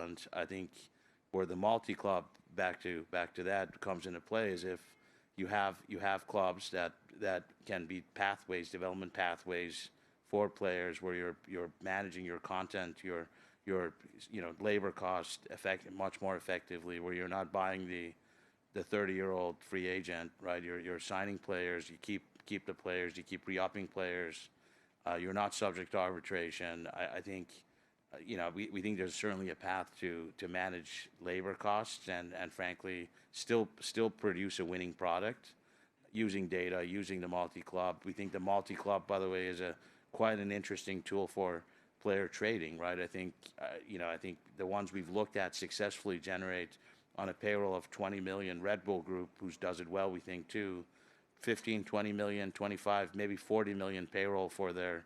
And I think where the multi-club back to that comes into play is if you have clubs that can be pathways, development pathways for players where you're managing your content, your labor cost much more effectively, where you're not buying the 30-year-old free agent, right? You're signing players, you keep the players, you keep re-upping players. You're not subject to arbitration. I think, we think there's certainly a path to manage labor costs and frankly still produce a winning product using data, using the multi-club. We think the multi-club, by the way, is a quite an interesting tool for player trading, right? I think the ones we've looked at successfully generate on a payroll of 20 million. Red Bull Group, who does it well, we think too, 15, 20 million, 25, maybe 40 million payroll for their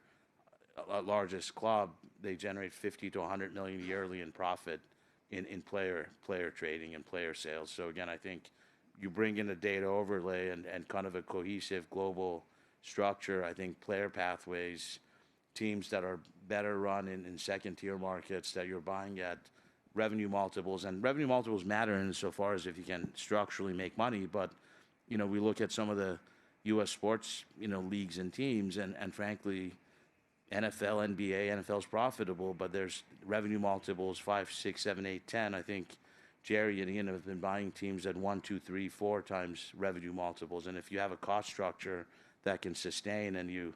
largest club. They generate 50 to 100 million yearly in profit in player trading and player sales. So again, I think you bring in a data overlay and kind of a cohesive global structure. I think player pathways, teams that are better run in second tier markets that you're buying at revenue multiples, and revenue multiples matter insofar as if you can structurally make money. But we look at some of the U.S. sports leagues and teams, and frankly, NFL, NBA, NFL is profitable, but there's revenue multiples 5, 6, 7, 8, 10. I think Jerry and Ian have been buying teams at 1, 2, 3, 4 times revenue multiples, and if you have a cost structure that can sustain and you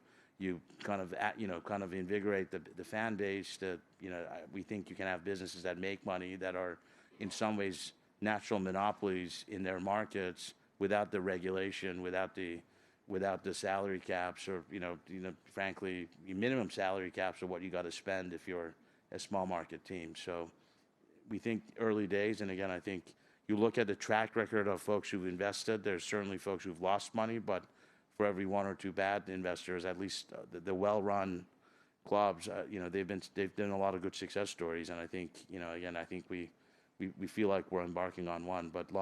kind of invigorate the fan base, we think you can have businesses that make money that are in some ways natural monopolies in their markets without the regulation, without the salary caps, or frankly, minimum salary caps are what you got to spend if you're a small market team. So we think early days, and again, I think you look at the track record of folks who've invested. There's certainly folks who've lost money, but for every one or two bad investors, at least the well-run clubs, they've done a lot of good success stories, and I think again, I think we feel like we're embarking on one, but a lot